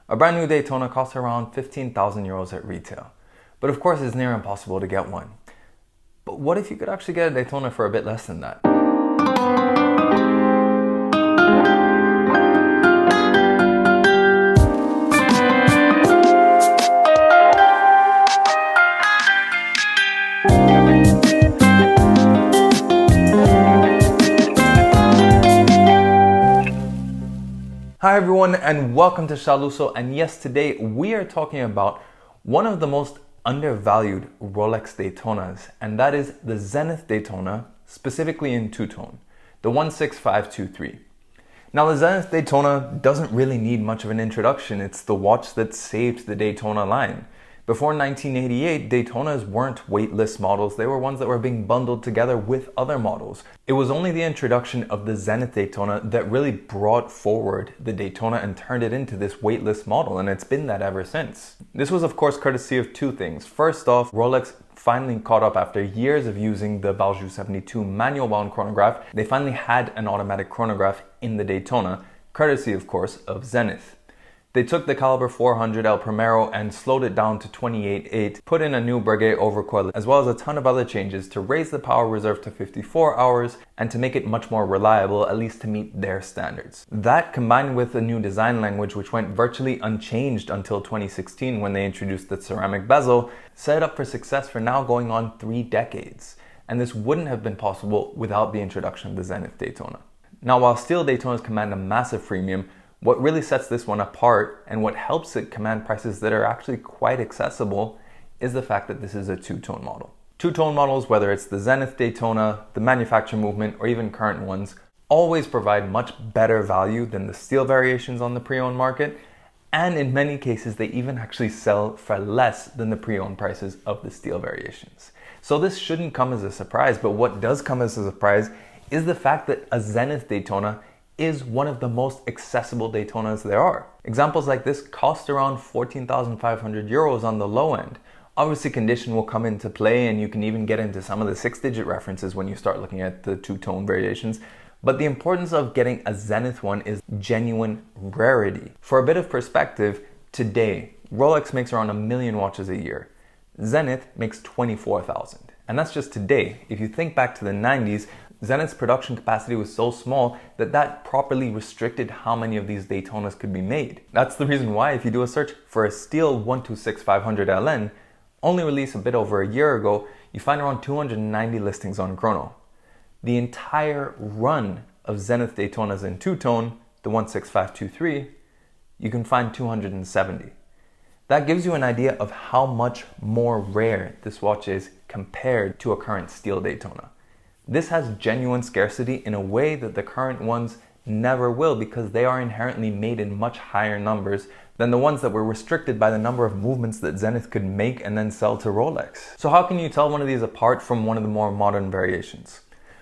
A brand new Daytona costs around 15,000 euros at retail. But of course it's near impossible to get one. But what if you could actually get a Daytona for a bit less than that? Hi everyone and welcome to Shaluso, and yes, today we are talking about one of the most undervalued Rolex Daytonas, and that is the Zenith Daytona, specifically in two-tone, the 16523. Now the Zenith Daytona doesn't really need much of an introduction. It's the watch that saved the Daytona line. Before 1988, Daytonas weren't weightless models, they were ones that were being bundled together with other models. It was only the introduction of the Zenith Daytona that really brought forward the Daytona and turned it into this weightless model, and it's been that ever since. This was of course courtesy of two things. First off, Rolex finally caught up after years of using the Valjoux 72 manual wound chronograph. They finally had an automatic chronograph in the Daytona, courtesy of course of Zenith. They took the Calibre 400 El Primero and slowed it down to 28.8, put in a new Breguet overcoil, as well as a ton of other changes to raise the power reserve to 54 hours and to make it much more reliable, at least to meet their standards. That, combined with a new design language which went virtually unchanged until 2016 when they introduced the ceramic bezel, set it up for success for now going on 3 decades. And this wouldn't have been possible without the introduction of the Zenith Daytona. Now, while steel Daytonas command a massive premium, what really sets this one apart and what helps it command prices that are actually quite accessible is the fact that this is a two-tone model. Two-tone models, whether it's the Zenith Daytona, the manufacturer movement, or even current ones, always provide much better value than the steel variations on the pre-owned market, and in many cases they even actually sell for less than the pre-owned prices of the steel variations. So this shouldn't come as a surprise, but what does come as a surprise is the fact that a Zenith Daytona is one of the most accessible Daytonas there are. Examples like this cost around 14,500 euros on the low end. Obviously condition will come into play, and you can even get into some of the 6-digit references when you start looking at the two-tone variations. But the importance of getting a Zenith one is genuine rarity. For a bit of perspective, today, Rolex makes around 1 million watches a year. Zenith makes 24,000. And that's just today. If you think back to the 90s, Zenith's production capacity was so small that properly restricted how many of these Daytonas could be made. That's the reason why if you do a search for a steel 126500 LN, only released a bit over a year ago, you find around 290 listings on Chrono. The entire run of Zenith Daytonas in two-tone, the 16523, you can find 270. That gives you an idea of how much more rare this watch is compared to a current steel Daytona. This has genuine scarcity in a way that the current ones never will, because they are inherently made in much higher numbers than the ones that were restricted by the number of movements that Zenith could make and then sell to Rolex. So how can you tell one of these apart from one of the more modern variations?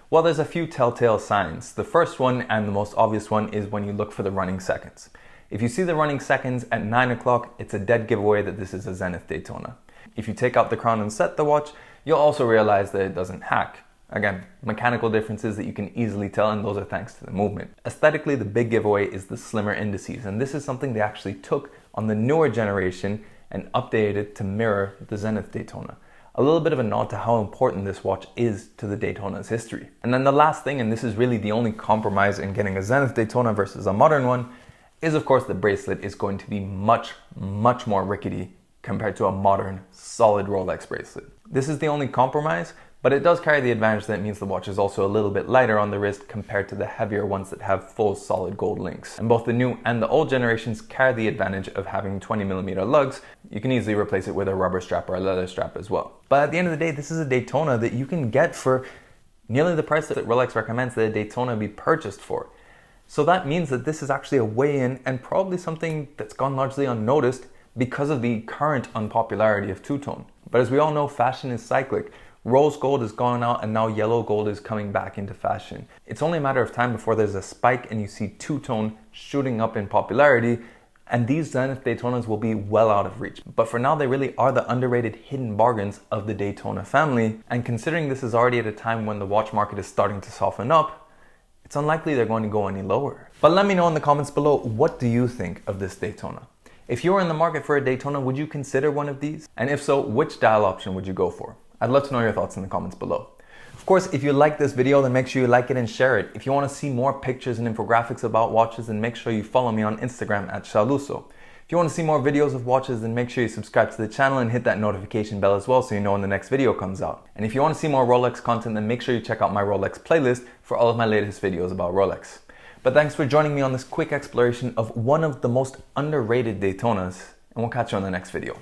Well, there's a few telltale signs. The first one, and the most obvious one, is when you look for the running seconds. If you see the running seconds at 9 o'clock, it's a dead giveaway that this is a Zenith Daytona. If you take out the crown and set the watch, you'll also realize that it doesn't hack. Again, mechanical differences that you can easily tell, and those are thanks to the movement. Aesthetically, the big giveaway is the slimmer indices, and this is something they actually took on the newer generation and updated it to mirror the Zenith Daytona. A little bit of a nod to how important this watch is to the Daytona's history. And then the last thing, and this is really the only compromise in getting a Zenith Daytona versus a modern one, is of course the bracelet is going to be much more rickety compared to a modern, solid Rolex bracelet. This is the only compromise, but it does carry the advantage that it means the watch is also a little bit lighter on the wrist compared to the heavier ones that have full solid gold links. And both the new and the old generations carry the advantage of having 20mm lugs. You can easily replace it with a rubber strap or a leather strap as well. But at the end of the day, this is a Daytona that you can get for nearly the price that Rolex recommends that a Daytona be purchased for. So that means that this is actually a way in, and probably something that's gone largely unnoticed because of the current unpopularity of two-tone. But as we all know, fashion is cyclic. Rose gold has gone out and now yellow gold is coming back into fashion. It's only a matter of time before there's a spike and you see two-tone shooting up in popularity, and these Zenith Daytonas will be well out of reach. But for now, they really are the underrated hidden bargains of the Daytona family, and considering this is already at a time when the watch market is starting to soften up, it's unlikely they're going to go any lower. But let me know in the comments below, what do you think of this Daytona? If you were in the market for a Daytona, would you consider one of these? And if so, which dial option would you go for? I'd love to know your thoughts in the comments below. Of course, if you like this video, then make sure you like it and share it. If you want to see more pictures and infographics about watches, then make sure you follow me on Instagram at Shaluso. If you want to see more videos of watches, then make sure you subscribe to the channel and hit that notification bell as well so you know when the next video comes out. And if you want to see more Rolex content, then make sure you check out my Rolex playlist for all of my latest videos about Rolex. But thanks for joining me on this quick exploration of one of the most underrated Daytonas, and we'll catch you on the next video.